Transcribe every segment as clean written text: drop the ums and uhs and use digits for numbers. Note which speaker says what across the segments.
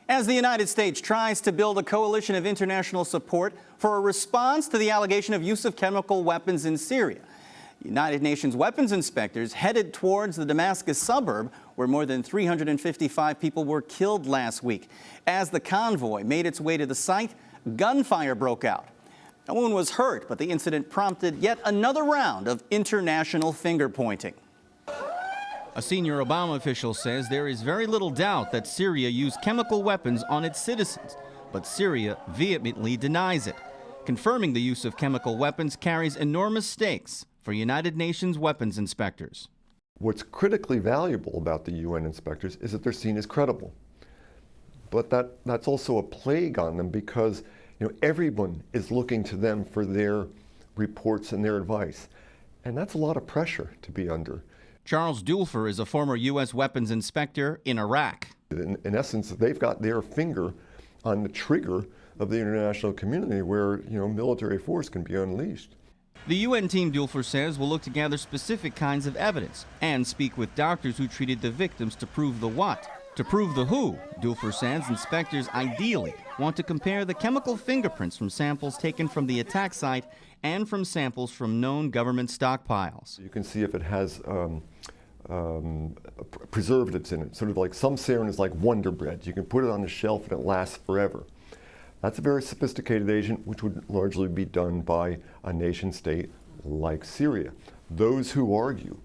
Speaker 1: As the United States tries to build a coalition of international support for a response to the allegation of use of chemical weapons in Syria, United Nations weapons inspectors headed towards the Damascus suburb where more than 355 people were killed last week. As the convoy made its way to the site, gunfire broke out. No one was hurt, but the incident prompted yet another round of international finger-pointing.
Speaker 2: A senior Obama official says there is very little doubt that Syria used chemical weapons on its citizens, but Syria vehemently denies it. Confirming the use of chemical weapons carries enormous stakes for United Nations weapons inspectors.
Speaker 3: What's critically valuable about the UN inspectors is that they're seen as credible. But that's also a plague on them because everyone is looking to them for their reports and their advice. And that's a lot of pressure to be under.
Speaker 2: Charles Dulfer is a former U.S. weapons inspector in Iraq.
Speaker 3: In essence, they've got their finger on the trigger of the international community where military force can be unleashed.
Speaker 2: The UN team, Dulfer says, will look to gather specific kinds of evidence and speak with doctors who treated the victims to prove the what. To prove the who, Dulfer says inspectors ideally want to compare the chemical fingerprints from samples taken from the attack site and from samples from known government stockpiles.
Speaker 3: You can see if it has preservatives in it, sort of like some sarin is like Wonder Bread. You can put it on the shelf and it lasts forever. That's a very sophisticated agent which would largely be done by a nation state like Syria. Those who argue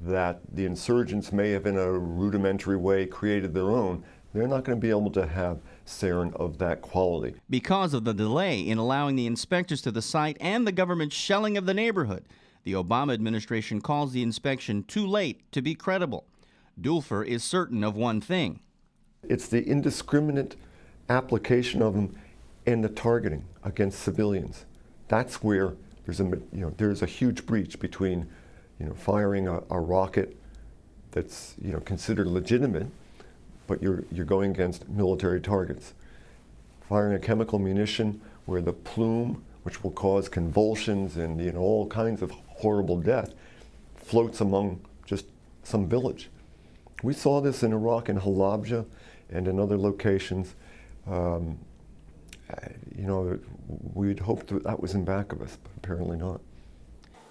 Speaker 3: that the insurgents may have in a rudimentary way created their own, they're not going to be able to have sarin of that quality.
Speaker 2: Because of the delay in allowing the inspectors to the site and the government's shelling of the neighborhood, the Obama administration calls the inspection too late to be credible. Dulfer is certain of one thing.
Speaker 3: It's the indiscriminate application of them and the targeting against civilians. That's where there's a huge breach between firing a rocket that's considered legitimate, but you're going against military targets. Firing a chemical munition where the plume, which will cause convulsions and all kinds of horrible death, floats among just some village. We saw this in Iraq, in Halabja, and in other locations. We'd hoped that was in back of us, but apparently not.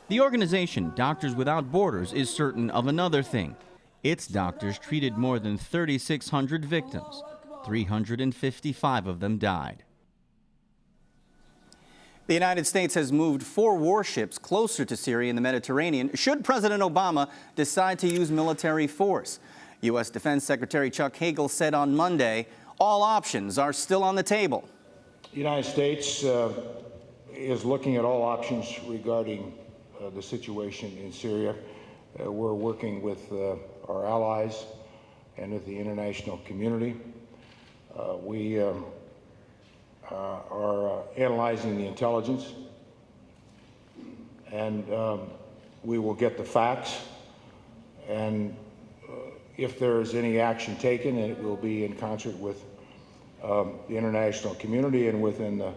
Speaker 2: The organization, Doctors Without Borders, is certain of another thing. Its doctors treated more than 3,600 victims. 355 of them died.
Speaker 1: The United States has moved 4 warships closer to Syria in the Mediterranean should President Obama decide to use military force. U.S. Defense Secretary Chuck Hagel said on Monday all options are still on the table.
Speaker 4: The United States is looking at all options regarding the situation in Syria. We're working with our allies and with the international community. We are analyzing the intelligence, and we will get the facts, and if there is any action taken, it will be in concert with the international community and within the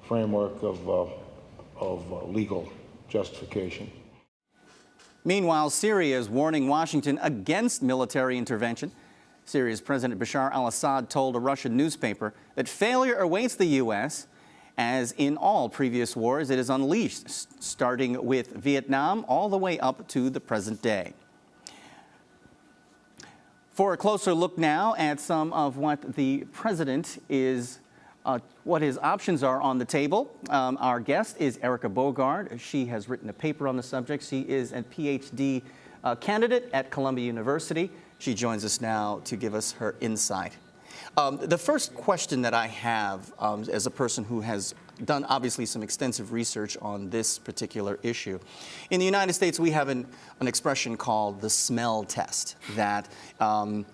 Speaker 4: framework of legal justification.
Speaker 1: Meanwhile, Syria is warning Washington against military intervention. Syria's President Bashar al-Assad told a Russian newspaper that failure awaits the U.S. As in all previous wars, it is unleashed, starting with Vietnam all the way up to the present day. For a closer look now at some of what the president is what his options are on the table. Our guest is Erica Borghard. She has written a paper on the subject. She is a Ph.D. Candidate at Columbia University. She joins us now to give us her insight. The first question that I have as a person who has done obviously some extensive research on this particular issue. In the United States, we have an expression called the smell test, that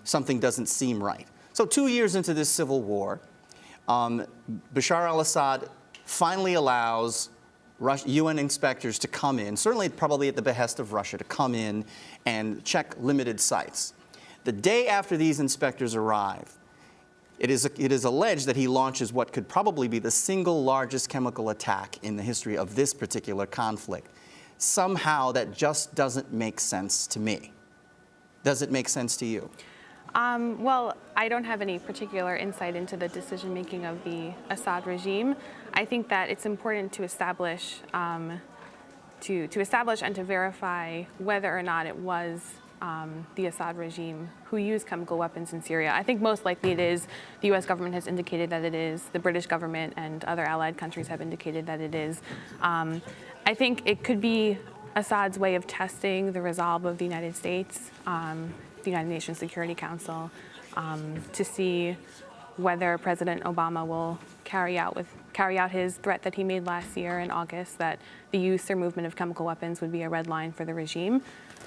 Speaker 1: something doesn't seem right. So 2 years into this civil war, Bashar al-Assad finally allows UN inspectors to come in, certainly probably at the behest of Russia, to come in and check limited sites. The day after these inspectors arrive, it is alleged that he launches what could probably be the single largest chemical attack in the history of this particular conflict. Somehow that just doesn't make sense to me. Does it make sense to you?
Speaker 5: Well, I don't have any particular insight into the decision-making of the Assad regime. I think that it's important to establish to establish and to verify whether or not it was the Assad regime who used chemical weapons in Syria. I think most likely it is. The U.S. government has indicated that it is. The British government and other allied countries have indicated that it is. I think it could be Assad's way of testing the resolve of the United States, the United Nations Security Council, to see whether President Obama will carry out his threat that he made last year in August, that the use or movement of chemical weapons would be a red line for the regime.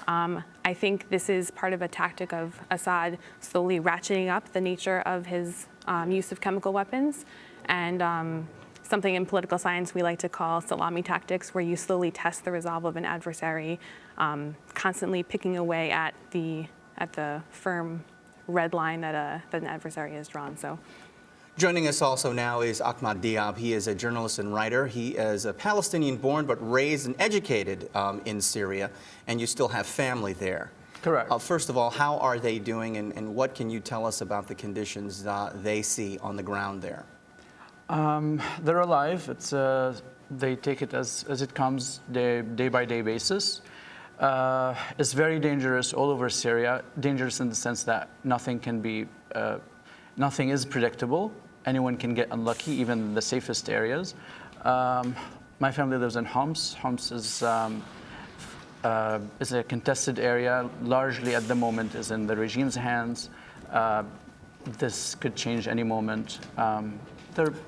Speaker 5: I think this is part of a tactic of Assad slowly ratcheting up the nature of his use of chemical weapons, and something in political science we like to call salami tactics, where you slowly test the resolve of an adversary, constantly picking away at the firm red line that an adversary has drawn. So.
Speaker 1: Joining us also now is Ahmad Diab. He is a journalist and writer. He is a Palestinian-born but raised and educated in Syria, and you still have family there.
Speaker 6: Correct.
Speaker 1: First of all, how are they doing, and what can you tell us about the conditions they see on the ground there?
Speaker 6: They're alive. It's they take it as it comes, day by day basis. It's very dangerous all over Syria. Dangerous in the sense that nothing is predictable. Anyone can get unlucky, even in the safest areas. My family lives in Homs. Homs is a contested area. Largely at the moment is in the regime's hands. This could change any moment.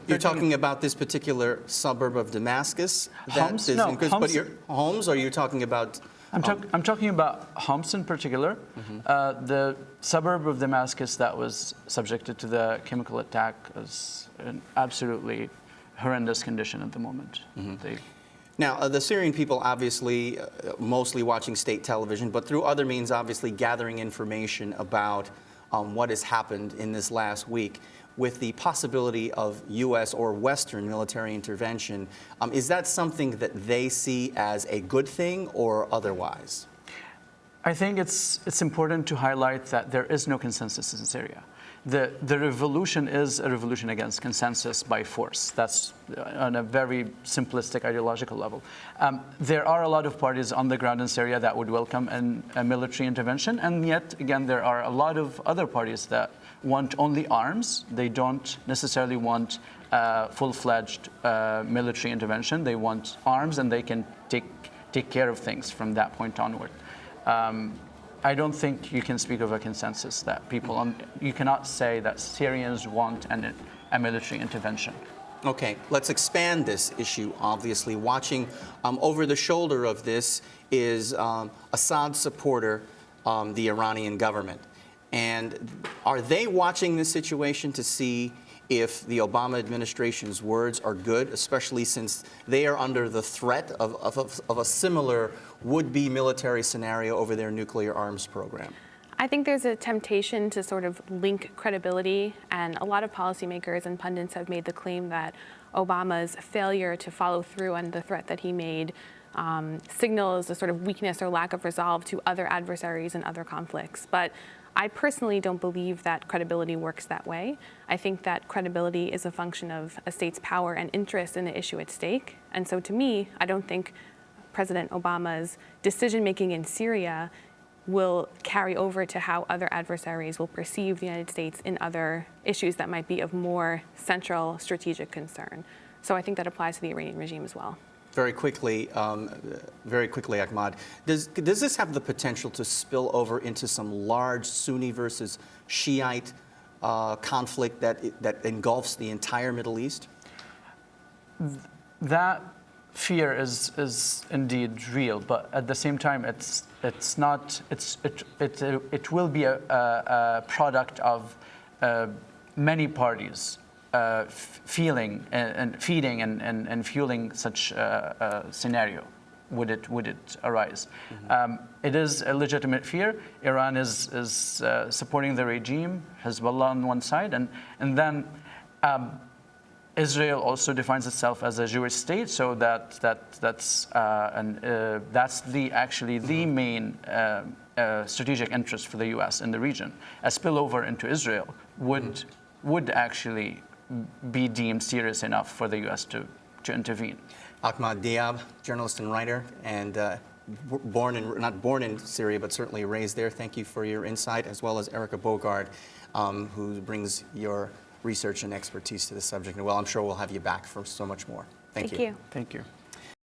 Speaker 1: You're talking about this particular suburb of Damascus?
Speaker 6: Homs? No,
Speaker 1: Homs. But Homs, or are you talking about?
Speaker 6: I'm talking about Homs in particular, the suburb of Damascus that was subjected to the chemical attack is an absolutely horrendous condition at the moment.
Speaker 1: Now, the Syrian people obviously mostly watching state television, but through other means obviously gathering information about what has happened in this last week. With the possibility of U.S. or Western military intervention, is that something that they see as a good thing or otherwise?
Speaker 6: I think it's important to highlight that there is no consensus in Syria. The revolution is a revolution against consensus by force. That's on a very simplistic ideological level. There are a lot of parties on the ground in Syria that would welcome a military intervention, and yet again there are a lot of other parties that want only arms. They don't necessarily want full-fledged military intervention. They want arms, and they can take care of things from that point onward. I don't think you can speak of a consensus that you cannot say that Syrians want a military intervention.
Speaker 1: Okay, let's expand this issue, obviously. Watching over the shoulder of this is Assad supporter, the Iranian government. And are they watching this situation to see if the Obama administration's words are good, especially since they are under the threat of a similar would-be military scenario over their nuclear arms program?
Speaker 5: I think there's a temptation to sort of link credibility, and a lot of policymakers and pundits have made the claim that Obama's failure to follow through on the threat that he made signals a sort of weakness or lack of resolve to other adversaries and other conflicts. But I personally don't believe that credibility works that way. I think that credibility is a function of a state's power and interest in the issue at stake. And so to me, I don't think President Obama's decision-making in Syria will carry over to how other adversaries will perceive the United States in other issues that might be of more central strategic concern. So I think that applies to the Iranian regime as well.
Speaker 1: Very quickly, Ahmad, does this have the potential to spill over into some large Sunni versus Shiite conflict that engulfs the entire Middle East?
Speaker 6: That fear is indeed real, but at the same time, it will be a product of many parties feeling and feeding and fueling such a scenario, would it arise. It is a legitimate fear. Iran is supporting the regime, Hezbollah on one side, and then Israel also defines itself as a Jewish state, so that's the main strategic interest for the U.S. in the region, a spillover into Israel would actually be deemed serious enough for the U.S. to intervene.
Speaker 1: Ahmad Diab, journalist and writer, and not born in Syria, but certainly raised there. Thank you for your insight, as well as Erica Borghard, who brings your research and expertise to the subject. And well, I'm sure we'll have you back for so much more. Thank you.
Speaker 5: Thank you.
Speaker 6: Thank you.